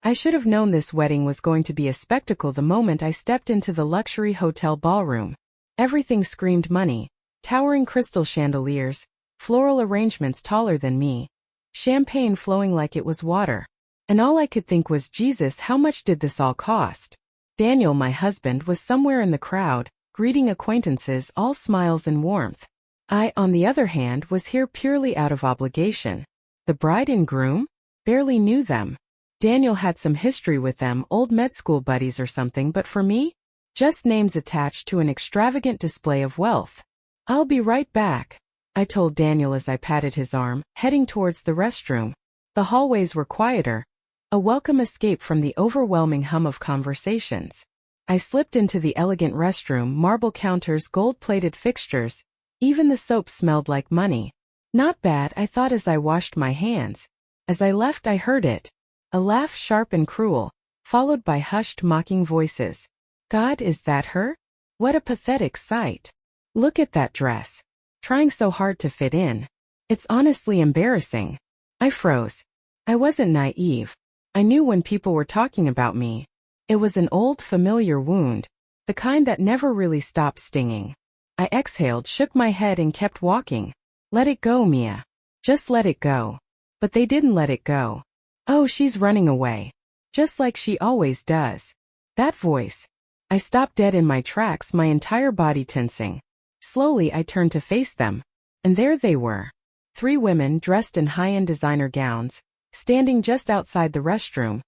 I should have known this wedding was going to be a spectacle the moment I stepped into the luxury hotel ballroom. Everything screamed money. Towering crystal chandeliers, floral arrangements taller than me, champagne flowing like it was water. And all I could think was, Jesus, how much did this all cost? Daniel, my husband, was somewhere in the crowd, greeting acquaintances, all smiles and warmth. I, on the other hand, was here purely out of obligation. The bride and groom? Barely knew them. Daniel had some history with them, old med school buddies or something, but for me? Just names attached to an extravagant display of wealth. I'll be right back, I told Daniel as I patted his arm, heading towards the restroom. The hallways were quieter, a welcome escape from the overwhelming hum of conversations. I slipped into the elegant restroom, marble counters, gold-plated fixtures. Even the soap smelled like money. Not bad, I thought as I washed my hands. As I left, I heard it. A laugh sharp and cruel, followed by hushed, mocking voices. God, is that her? What a pathetic sight. Look at that dress. Trying so hard to fit in. It's honestly embarrassing. I froze. I wasn't naive. I knew when people were talking about me. It was an old, familiar wound, the kind that never really stopped stinging. I exhaled, shook my head and kept walking. Let it go, Mia. Just let it go. But they didn't let it go. Oh, she's running away. Just like she always does. That voice. I stopped dead in my tracks, my entire body tensing. Slowly I turned to face them. And there they were. 3 women dressed in high-end designer gowns, standing just outside the restroom.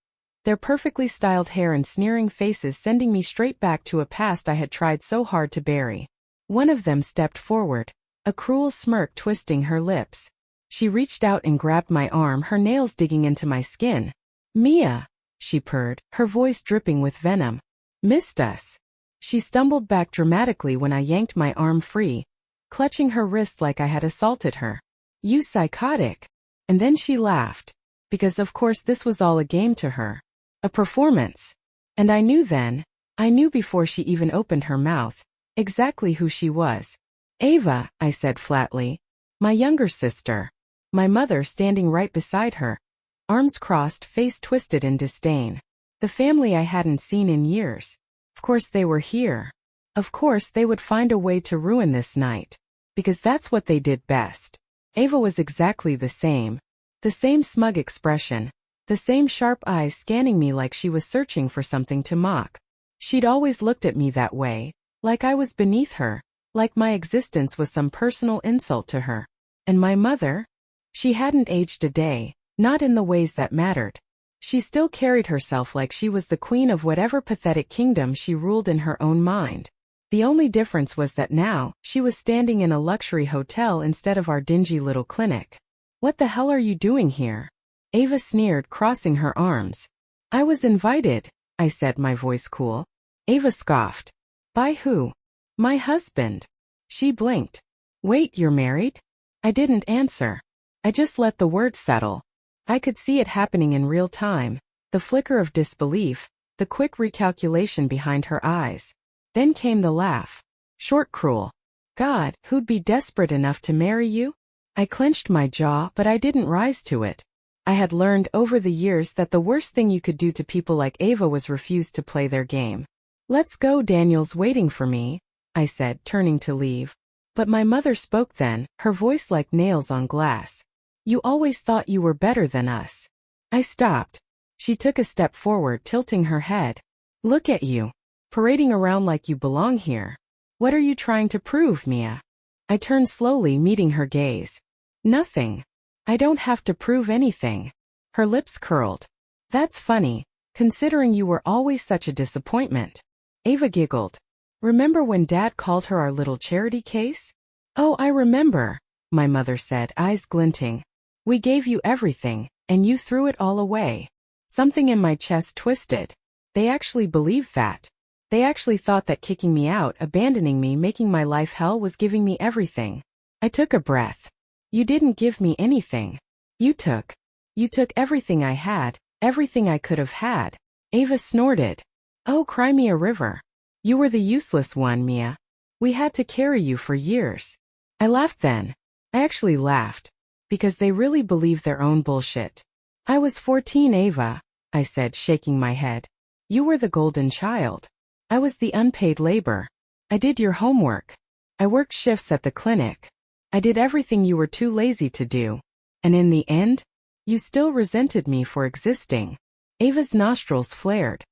Their perfectly styled hair and sneering faces sending me straight back to a past I had tried so hard to bury. One of them stepped forward, a cruel smirk twisting her lips. She reached out and grabbed my arm, her nails digging into my skin. Mia, she purred, her voice dripping with venom. Missed us. She stumbled back dramatically when I yanked my arm free, clutching her wrist like I had assaulted her. You psychotic. And then she laughed. Because of course this was all a game to her. A performance. And I knew then, I knew before she even opened her mouth, exactly who she was. Ava, I said flatly. My younger sister. My mother standing right beside her. Arms crossed, face twisted in disdain. The family I hadn't seen in years. Of course they were here. Of course they would find a way to ruin this night. Because that's what they did best. Ava was exactly the same. The same smug expression. The same sharp eyes scanning me like she was searching for something to mock. She'd always looked at me that way, like I was beneath her, like my existence was some personal insult to her. And my mother? She hadn't aged a day, not in the ways that mattered. She still carried herself like she was the queen of whatever pathetic kingdom she ruled in her own mind. The only difference was that now, she was standing in a luxury hotel instead of our dingy little clinic. What the hell are you doing here? Ava sneered, crossing her arms. I was invited, I said, my voice cool. Ava scoffed. By who? My husband. She blinked. Wait, you're married? I didn't answer. I just let the words settle. I could see it happening in real time, the flicker of disbelief, the quick recalculation behind her eyes. Then came the laugh. Short, cruel. God, who'd be desperate enough to marry you? I clenched my jaw, but I didn't rise to it. I had learned over the years that the worst thing you could do to people like Ava was refuse to play their game. Let's go, Daniel's waiting for me, I said, turning to leave. But my mother spoke then, her voice like nails on glass. You always thought you were better than us. I stopped. She took a step forward, tilting her head. Look at you. Parading around like you belong here. What are you trying to prove, Mia? I turned slowly, meeting her gaze. Nothing. I don't have to prove anything. Her lips curled. That's funny, considering you were always such a disappointment. Ava giggled. Remember when Dad called her our little charity case? Oh, I remember, my mother said, eyes glinting. We gave you everything, and you threw it all away. Something in my chest twisted. They actually believed that. They actually thought that kicking me out, abandoning me, making my life hell was giving me everything. I took a breath. You didn't give me anything. You took everything I had, everything I could have had. Ava snorted. Oh, cry me a river. You were the useless one, Mia. We had to carry you for years. I laughed then. I actually laughed. Because they really believed their own bullshit. I was 14, Ava. I said, shaking my head. You were the golden child. I was the unpaid labor. I did your homework. I worked shifts at the clinic. I did everything you were too lazy to do. And in the end, you still resented me for existing. Ava's nostrils flared.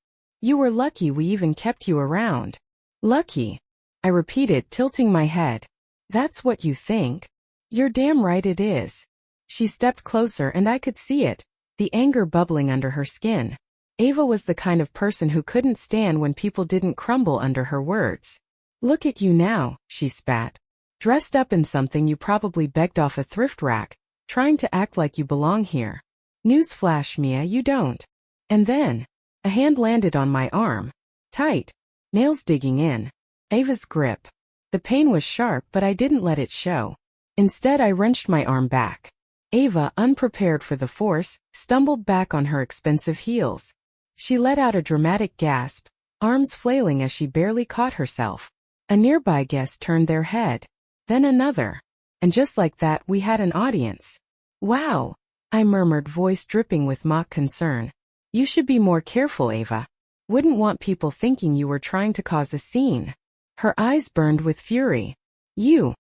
You were lucky we even kept you around. Lucky, I repeated, tilting my head. That's what you think? You're damn right it is. She stepped closer and I could see it, the anger bubbling under her skin. Ava was the kind of person who couldn't stand when people didn't crumble under her words. Look at you now, she spat. Dressed up in something you probably begged off a thrift rack, trying to act like you belong here. Newsflash, Mia, you don't. And then, a hand landed on my arm. Tight. Nails digging in. Ava's grip. The pain was sharp, but I didn't let it show. Instead, I wrenched my arm back. Ava, unprepared for the force, stumbled back on her expensive heels. She let out a dramatic gasp, arms flailing as she barely caught herself. A nearby guest turned their head. Then another. And just like that, we had an audience. Wow, I murmured, voice dripping with mock concern. You should be more careful, Ava. Wouldn't want people thinking you were trying to cause a scene. Her eyes burned with fury. You.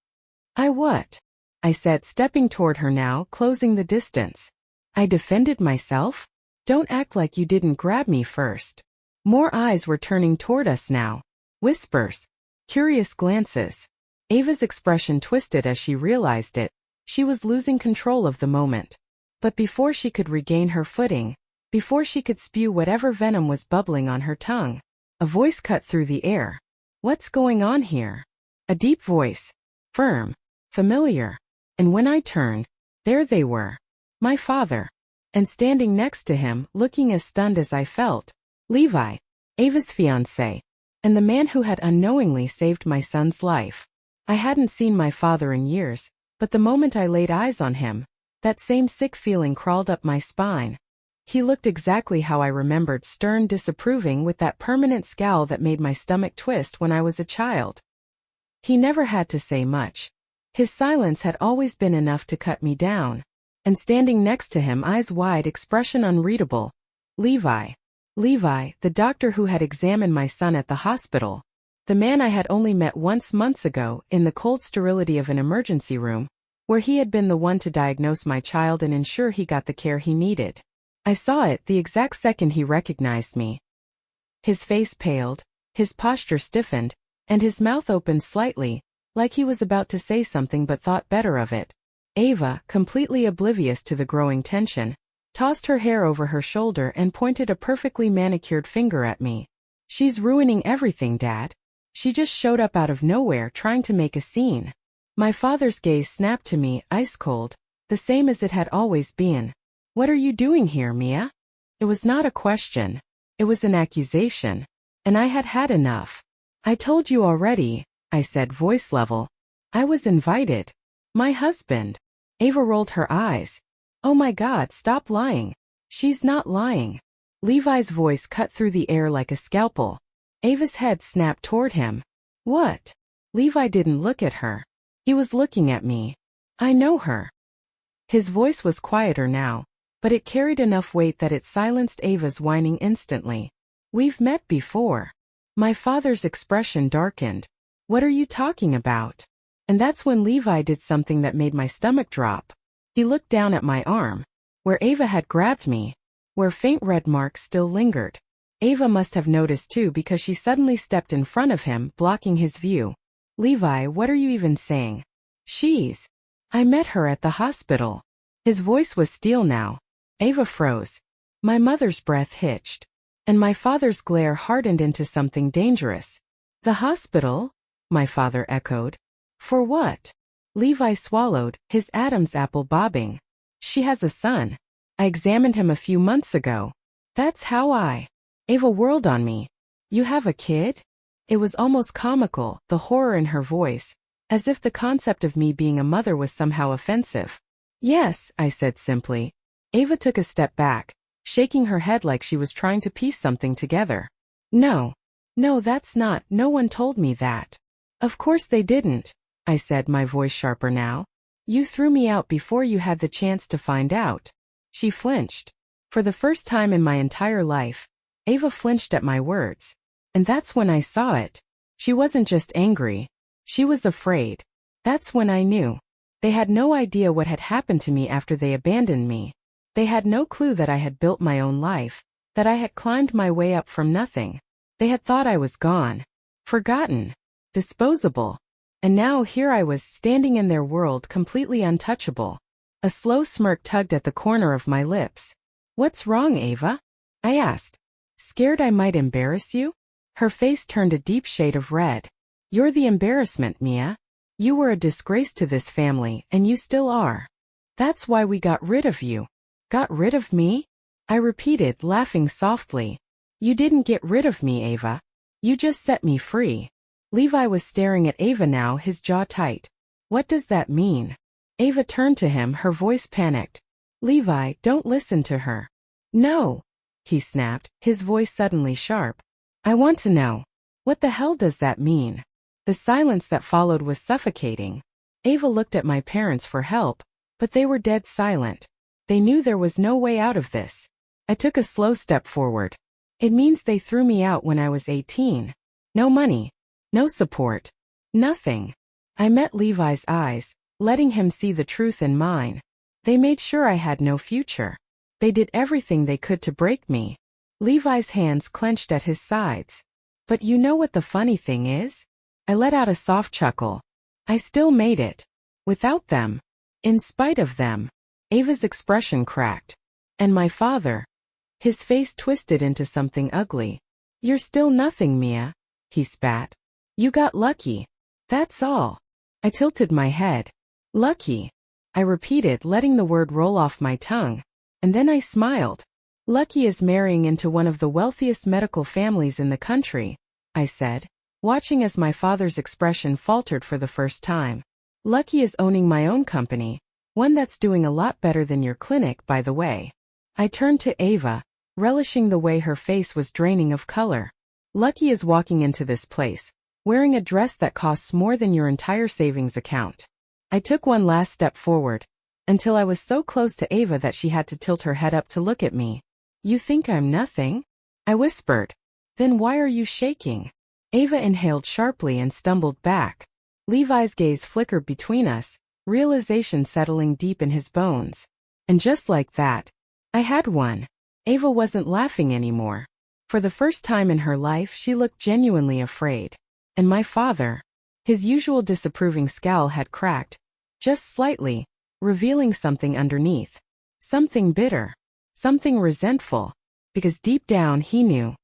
I what? I said, stepping toward her now, closing the distance. I defended myself? Don't act like you didn't grab me first. More eyes were turning toward us now. Whispers. Curious glances. Ava's expression twisted as she realized it. She was losing control of the moment. But before she could regain her footing, before she could spew whatever venom was bubbling on her tongue, a voice cut through the air. What's going on here? A deep voice. Firm. Familiar. And when I turned, there they were. My father. And standing next to him, looking as stunned as I felt. Levi. Ava's fiancé. And the man who had unknowingly saved my son's life. I hadn't seen my father in years, but the moment I laid eyes on him, that same sick feeling crawled up my spine. He looked exactly how I remembered, stern, disapproving, with that permanent scowl that made my stomach twist when I was a child. He never had to say much. His silence had always been enough to cut me down. And standing next to him, eyes wide, expression unreadable. Levi. Levi, the doctor who had examined my son at the hospital. The man I had only met once months ago, in the cold sterility of an emergency room, where he had been the one to diagnose my child and ensure he got the care he needed. I saw it the exact second he recognized me. His face paled, his posture stiffened, and his mouth opened slightly, like he was about to say something but thought better of it. Ava, completely oblivious to the growing tension, tossed her hair over her shoulder and pointed a perfectly manicured finger at me. She's ruining everything, Dad. She just showed up out of nowhere trying to make a scene. My father's gaze snapped to me, ice cold, the same as it had always been. What are you doing here, Mia? It was not a question. It was an accusation. And I had had enough. I told you already, I said, voice level. I was invited. My husband. Ava rolled her eyes. Oh my God, stop lying. She's not lying. Levi's voice cut through the air like a scalpel. Ava's head snapped toward him. What? Levi didn't look at her. He was looking at me. I know her. His voice was quieter now, but it carried enough weight that it silenced Ava's whining instantly. We've met before. My father's expression darkened. What are you talking about? And that's when Levi did something that made my stomach drop. He looked down at my arm, where Ava had grabbed me, where faint red marks still lingered. Ava must have noticed too because she suddenly stepped in front of him, blocking his view. Levi, what are you even saying? I met her at the hospital. His voice was steel now. Ava froze. My mother's breath hitched. And my father's glare hardened into something dangerous. The hospital? My father echoed. For what? Levi swallowed, his Adam's apple bobbing. She has a son. I examined him a few months ago. That's how Ava whirled on me. You have a kid? It was almost comical, the horror in her voice, as if the concept of me being a mother was somehow offensive. Yes, I said simply. Ava took a step back, shaking her head like she was trying to piece something together. No, that's not, no one told me that. Of course they didn't, I said, my voice sharper now. You threw me out before you had the chance to find out. She flinched. For the first time in my entire life, Ava flinched at my words. And that's when I saw it. She wasn't just angry. She was afraid. That's when I knew. They had no idea what had happened to me after they abandoned me. They had no clue that I had built my own life, that I had climbed my way up from nothing. They had thought I was gone, forgotten, disposable. And now here I was standing in their world completely untouchable. A slow smirk tugged at the corner of my lips. "What's wrong, Ava?" I asked. "Scared I might embarrass you?" Her face turned a deep shade of red. "You're the embarrassment, Mia. You were a disgrace to this family, and you still are. That's why we got rid of you." "Got rid of me?" I repeated, laughing softly. "You didn't get rid of me, Ava. You just set me free." Levi was staring at Ava now, his jaw tight. "What does that mean?" Ava turned to him, her voice panicked. "Levi, don't listen to her." "No," he snapped, his voice suddenly sharp. "I want to know. What the hell does that mean?" The silence that followed was suffocating. Ava looked at my parents for help, but they were dead silent. They knew there was no way out of this. I took a slow step forward. "It means they threw me out when I was 18. No money. No support. Nothing." I met Levi's eyes, letting him see the truth in mine. They made sure I had no future. They did everything they could to break me. Levi's hands clenched at his sides. "But you know what the funny thing is?" I let out a soft chuckle. "I still made it. Without them. In spite of them." Ava's expression cracked. "And my father?" His face twisted into something ugly. "You're still nothing, Mia," he spat. "You got lucky. That's all." I tilted my head. "Lucky," I repeated, letting the word roll off my tongue. And then I smiled. "Lucky is marrying into one of the wealthiest medical families in the country," I said, watching as my father's expression faltered for the first time. "Lucky is owning my own company, one that's doing a lot better than your clinic, by the way." I turned to Ava, relishing the way her face was draining of color. "Lucky is walking into this place, wearing a dress that costs more than your entire savings account." I took one last step forward, until I was so close to Ava that she had to tilt her head up to look at me. "You think I'm nothing?" I whispered. "Then why are you shaking?" Ava inhaled sharply and stumbled back. Levi's gaze flickered between us, realization settling deep in his bones. And just like that, I had one. Ava wasn't laughing anymore. For the first time in her life, she looked genuinely afraid. And my father, his usual disapproving scowl had cracked, just slightly, revealing something underneath. Something bitter. Something resentful. Because deep down he knew.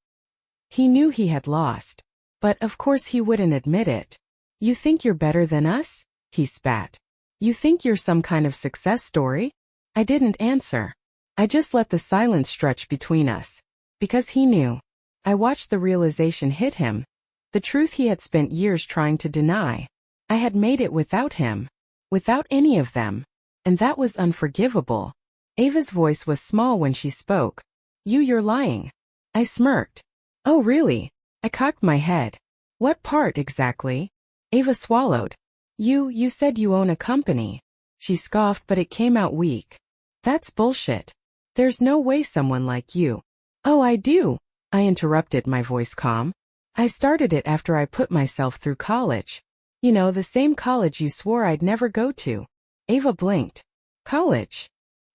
He knew he had lost. But of course he wouldn't admit it. "You think you're better than us?" he spat. "You think you're some kind of success story?" I didn't answer. I just let the silence stretch between us. Because he knew. I watched the realization hit him. The truth he had spent years trying to deny. I had made it without him. Without any of them. And that was unforgivable. Ava's voice was small when she spoke. You're lying." I smirked. "Oh really?" I cocked my head. "What part exactly?" Ava swallowed. You said you own a company." She scoffed, but it came out weak. "That's bullshit. There's no way someone like you." "Oh, I do," I interrupted, my voice calm. "I started it after I put myself through college. You know, the same college you swore I'd never go to." Ava blinked. "College?"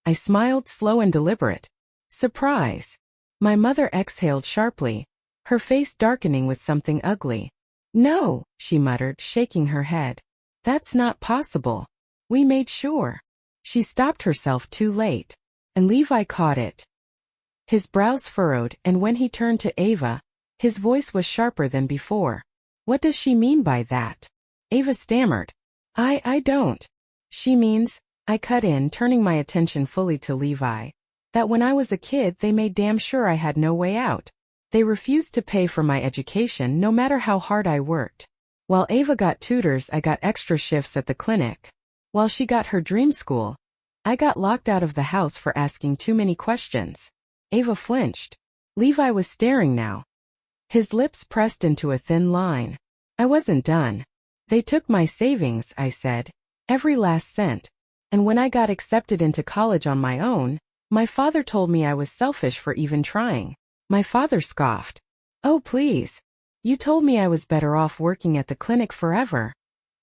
I smiled, slow and deliberate. "Surprise." My mother exhaled sharply, her face darkening with something ugly. "No," she muttered, shaking her head. "That's not possible. We made sure." She stopped herself too late. And Levi caught it. His brows furrowed, and when he turned to Ava, his voice was sharper than before. "What does she mean by that?" Ava stammered. I don't. She means," I cut in, turning my attention fully to Levi, "that when I was a kid they made damn sure I had no way out. They refused to pay for my education no matter how hard I worked. While Ava got tutors, I got extra shifts at the clinic. While she got her dream school, I got locked out of the house for asking too many questions." Ava flinched. Levi was staring now. His lips pressed into a thin line. I wasn't done. "They took my savings," I said. "Every last cent. And when I got accepted into college on my own, My father told me I was selfish for even trying. My father scoffed. Oh, please. You told me I was better off working at the clinic forever.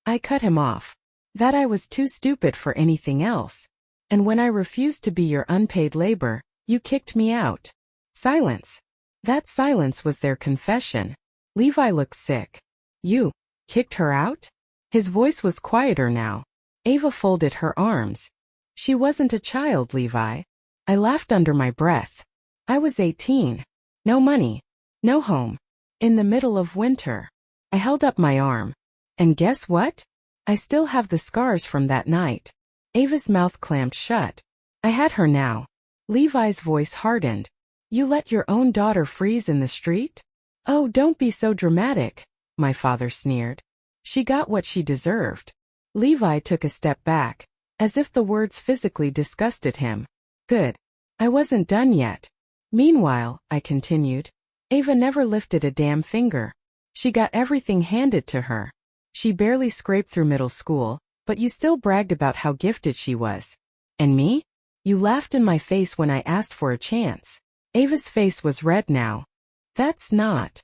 I cut him off. That I was too stupid for anything else. And when I refused to be your unpaid labor, you kicked me out. Silence. That silence was their confession. Levi looked sick. You kicked her out? His voice was quieter now. Ava folded her arms. She wasn't a child, Levi. I laughed under my breath. I was 18. No money. No home. In the middle of winter. I held up my arm. And guess what? I still have the scars from that night. Ava's mouth clamped shut. I had her now. Levi's voice hardened. You let your own daughter freeze in the street? Oh, don't be so dramatic, my father sneered. She got what she deserved. Levi took a step back, as if the words physically disgusted him. Good. I wasn't done yet. Meanwhile, I continued, Ava never lifted a damn finger. She got everything handed to her. She barely scraped through middle school, but you still bragged about how gifted she was. And me? You laughed in my face when I asked for a chance. Ava's face was red now. That's not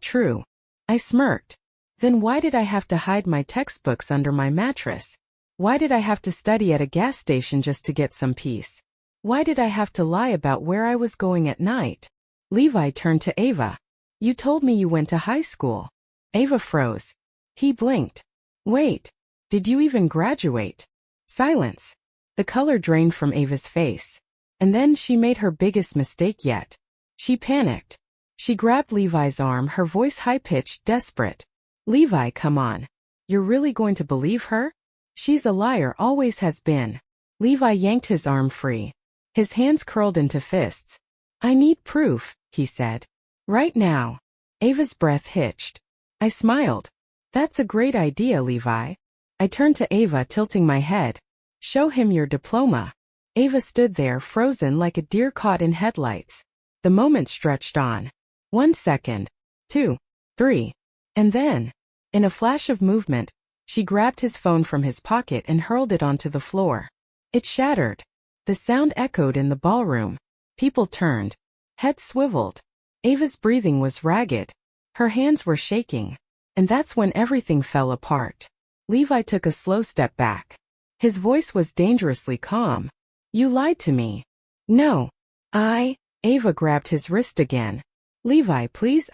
true. I smirked. Then why did I have to hide my textbooks under my mattress? Why did I have to study at a gas station just to get some peace? Why did I have to lie about where I was going at night? Levi turned to Ava. You told me you went to high school. Ava froze. He blinked. Wait. Did you even graduate? Silence. The color drained from Ava's face. And then she made her biggest mistake yet. She panicked. She grabbed Levi's arm, her voice high-pitched, desperate. Levi, come on. You're really going to believe her? She's a liar, always has been. Levi yanked his arm free. His hands curled into fists. I need proof, he said. Right now. Ava's breath hitched. I smiled. That's a great idea, Levi. I turned to Ava, tilting my head. Show him your diploma. Ava stood there, frozen like a deer caught in headlights. The moment stretched on. 1 second. 2. 3. And then, in a flash of movement, she grabbed his phone from his pocket and hurled it onto the floor. It shattered. The sound echoed in the ballroom. People turned. Heads swiveled. Ava's breathing was ragged. Her hands were shaking. And that's when everything fell apart. Levi took a slow step back. His voice was dangerously calm. You lied to me. No. Ava grabbed his wrist again. Levi, please,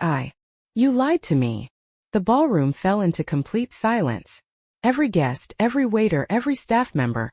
You lied to me. The ballroom fell into complete silence. Every guest, every waiter, every staff member.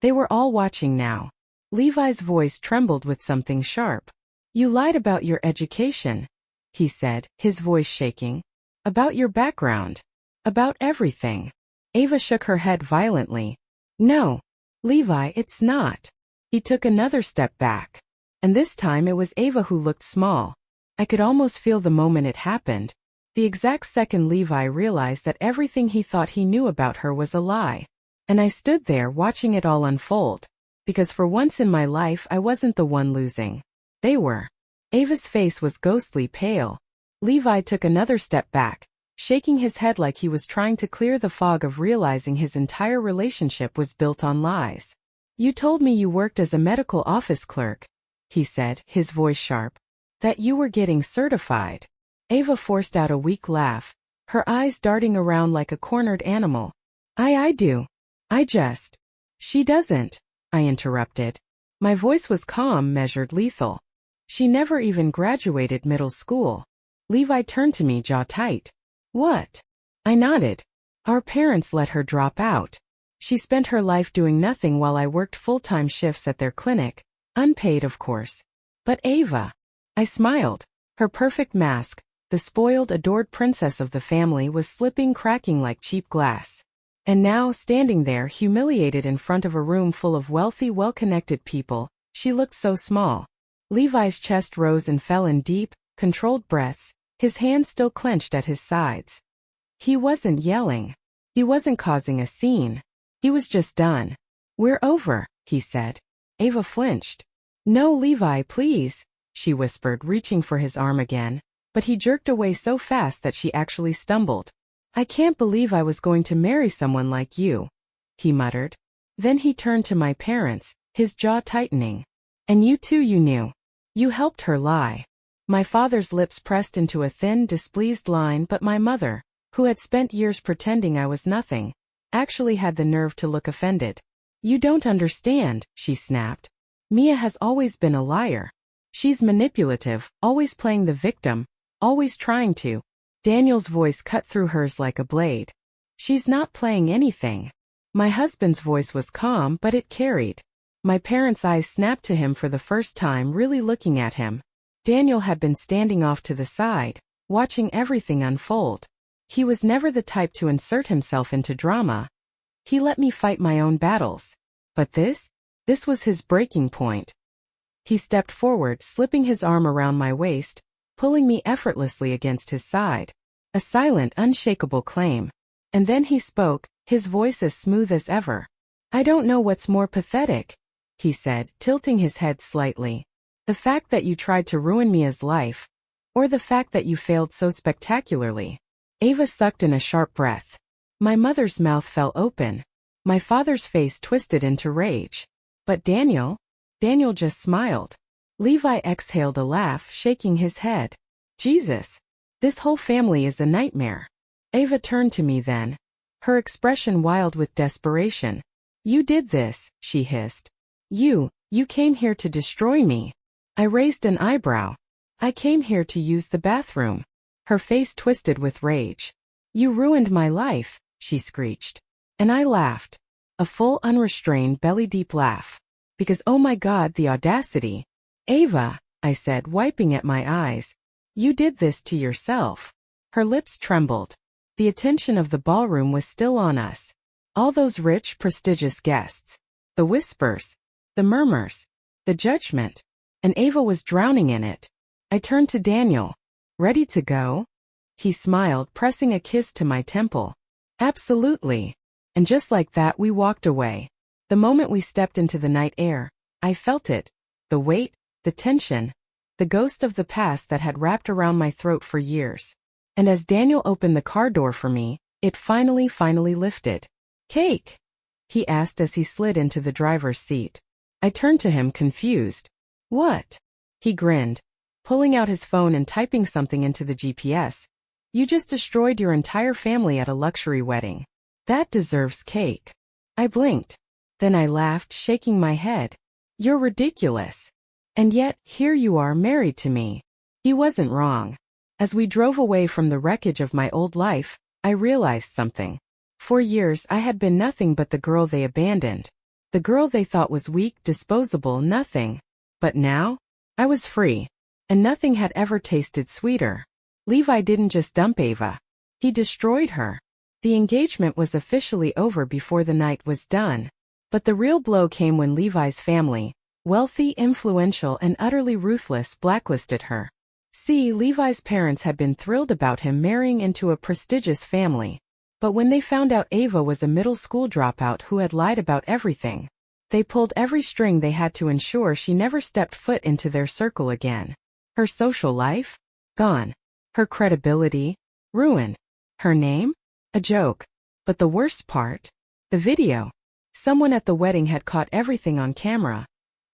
They were all watching now. Levi's voice trembled with something sharp. You lied about your education, he said, his voice shaking. About your background. About everything. Ava shook her head violently. No. Levi, it's not. He took another step back. And this time it was Ava who looked small. I could almost feel the moment it happened. The exact second Levi realized that everything he thought he knew about her was a lie. And I stood there watching it all unfold. Because for once in my life I wasn't the one losing. They were. Ava's face was ghostly pale. Levi took another step back, shaking his head like he was trying to clear the fog of realizing his entire relationship was built on lies. You told me you worked as a medical office clerk, he said, his voice sharp. That you were getting certified. Ava forced out a weak laugh, her eyes darting around like a cornered animal. I do. She doesn't, I interrupted. My voice was calm, measured, lethal. She never even graduated middle school. Levi turned to me, jaw tight. What? I nodded. Our parents let her drop out. She spent her life doing nothing while I worked full-time shifts at their clinic, unpaid of course. But Ava. I smiled. Her perfect mask, the spoiled, adored princess of the family, was slipping, cracking like cheap glass. And now, standing there, humiliated in front of a room full of wealthy, well-connected people, she looked so small. Levi's chest rose and fell in deep, controlled breaths, his hands still clenched at his sides. He wasn't yelling. He wasn't causing a scene. He was just done. We're over, he said. Ava flinched. No, Levi, please, she whispered, reaching for his arm again, but he jerked away so fast that she actually stumbled. I can't believe I was going to marry someone like you, he muttered. Then he turned to my parents, his jaw tightening. And you too, you knew. You helped her lie. My father's lips pressed into a thin, displeased line, but my mother, who had spent years pretending I was nothing, actually had the nerve to look offended. You don't understand, she snapped. Mia has always been a liar. She's manipulative, always playing the victim, always trying to. Daniel's voice cut through hers like a blade. She's not playing anything. My husband's voice was calm, but it carried. My parents' eyes snapped to him for the first time, really looking at him. Daniel had been standing off to the side, watching everything unfold. He was never the type to insert himself into drama. He let me fight my own battles. But this was his breaking point. He stepped forward, slipping his arm around my waist, pulling me effortlessly against his side. A silent, unshakable claim. And then he spoke, his voice as smooth as ever. I don't know what's more pathetic, he said, tilting his head slightly. The fact that you tried to ruin Mia's life, or the fact that you failed so spectacularly. Ava sucked in a sharp breath. My mother's mouth fell open. My father's face twisted into rage. But Daniel just smiled. Levi exhaled a laugh, shaking his head. Jesus, this whole family is a nightmare. Ava turned to me then, her expression wild with desperation. You did this, she hissed. You came here to destroy me. I raised an eyebrow. I came here to use the bathroom. Her face twisted with rage. You ruined my life, she screeched. And I laughed. A full, unrestrained, belly-deep laugh. Because oh my God, the audacity. Ava, I said, wiping at my eyes. You did this to yourself. Her lips trembled. The attention of the ballroom was still on us. All those rich, prestigious guests. The whispers. The murmurs. The judgment. And Ava was drowning in it. I turned to Daniel. Ready to go? He smiled, pressing a kiss to my temple. Absolutely. And just like that we walked away. The moment we stepped into the night air, I felt it. The weight, the tension, the ghost of the past that had wrapped around my throat for years. And as Daniel opened the car door for me, it finally lifted. Cake? He asked as he slid into the driver's seat. I turned to him, confused. What? He grinned, pulling out his phone and typing something into the GPS. You just destroyed your entire family at a luxury wedding. That deserves cake. I blinked. Then I laughed, shaking my head. You're ridiculous. And yet, here you are married to me. He wasn't wrong. As we drove away from the wreckage of my old life, I realized something. For years I had been nothing but the girl they abandoned. The girl they thought was weak, disposable, nothing. But now, I was free. And nothing had ever tasted sweeter. Levi didn't just dump Ava. He destroyed her. The engagement was officially over before the night was done. But the real blow came when Levi's family, wealthy, influential, and utterly ruthless, blacklisted her. See, Levi's parents had been thrilled about him marrying into a prestigious family. But when they found out Ava was a middle school dropout who had lied about everything, they pulled every string they had to ensure she never stepped foot into their circle again. Her social life? Gone. Her credibility? Ruined. Her name? A joke. But the worst part? The video. Someone at the wedding had caught everything on camera.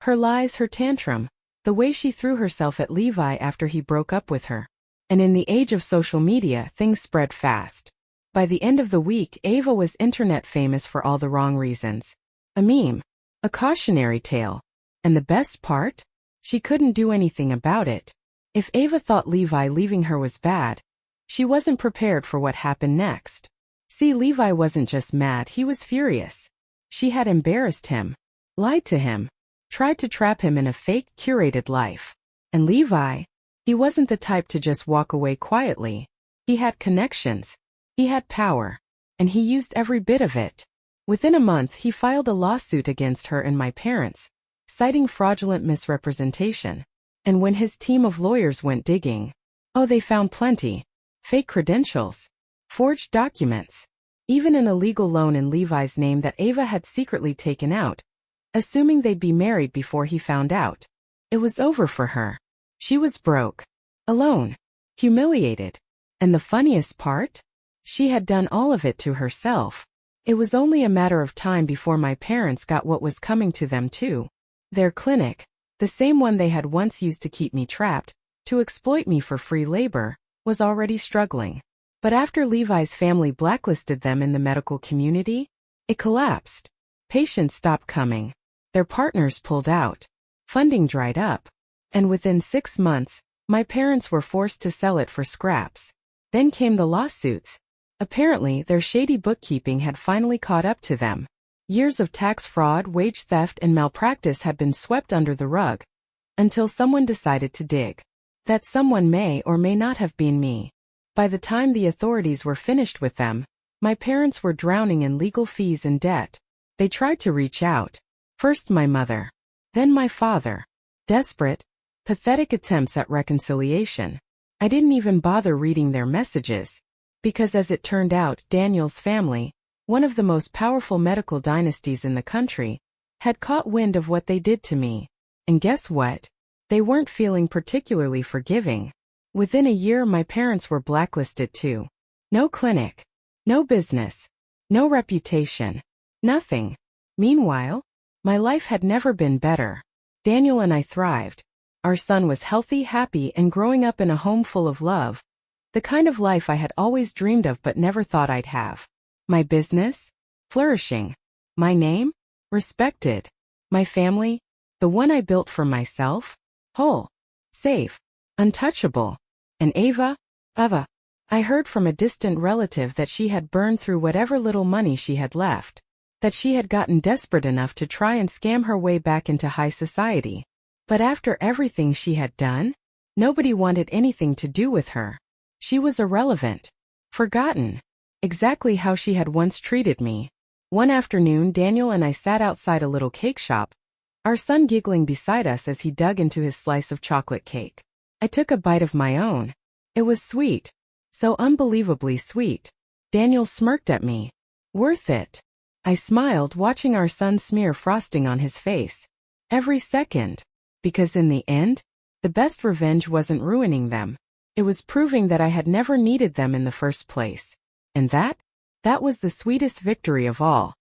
Her lies, her tantrum, the way she threw herself at Levi after he broke up with her. And in the age of social media, things spread fast. By the end of the week, Ava was internet famous for all the wrong reasons. A meme. A cautionary tale. And the best part? She couldn't do anything about it. If Ava thought Levi leaving her was bad, she wasn't prepared for what happened next. See, Levi wasn't just mad, he was furious. She had embarrassed him, lied to him, tried to trap him in a fake, curated life. And Levi? He wasn't the type to just walk away quietly. He had connections. He had power. And he used every bit of it. Within a month, he filed a lawsuit against her and my parents, citing fraudulent misrepresentation. And when his team of lawyers went digging, oh, they found plenty. Fake credentials. Forged documents. Even an illegal loan in Levi's name that Ava had secretly taken out, assuming they'd be married before he found out. It was over for her. She was broke. Alone. Humiliated. And the funniest part? She had done all of it to herself. It was only a matter of time before my parents got what was coming to them too. Their clinic. The same one they had once used to keep me trapped, to exploit me for free labor, was already struggling. But after Levi's family blacklisted them in the medical community, it collapsed. Patients stopped coming. Their partners pulled out. Funding dried up. And within 6 months, my parents were forced to sell it for scraps. Then came the lawsuits. Apparently, their shady bookkeeping had finally caught up to them. Years of tax fraud, wage theft, and malpractice had been swept under the rug. Until someone decided to dig. That someone may or may not have been me. By the time the authorities were finished with them, my parents were drowning in legal fees and debt. They tried to reach out. First my mother. Then my father. Desperate, pathetic attempts at reconciliation. I didn't even bother reading their messages. Because as it turned out, Daniel's family, one of the most powerful medical dynasties in the country, had caught wind of what they did to me. And guess what? They weren't feeling particularly forgiving. Within a year my parents were blacklisted too. No clinic. No business. No reputation. Nothing. Meanwhile, my life had never been better. Daniel and I thrived. Our son was healthy, happy, and growing up in a home full of love. The kind of life I had always dreamed of but never thought I'd have. My business? Flourishing. My name? Respected. My family? The one I built for myself? Whole. Safe. Untouchable. And Ava? I heard from a distant relative that she had burned through whatever little money she had left. That she had gotten desperate enough to try and scam her way back into high society. But after everything she had done, nobody wanted anything to do with her. She was irrelevant. Forgotten. Exactly how she had once treated me. One afternoon Daniel and I sat outside a little cake shop, our son giggling beside us as he dug into his slice of chocolate cake. I took a bite of my own. It was sweet. So unbelievably sweet. Daniel smirked at me. Worth it. I smiled, watching our son smear frosting on his face. Every second. Because in the end, the best revenge wasn't ruining them. It was proving that I had never needed them in the first place. And that was the sweetest victory of all.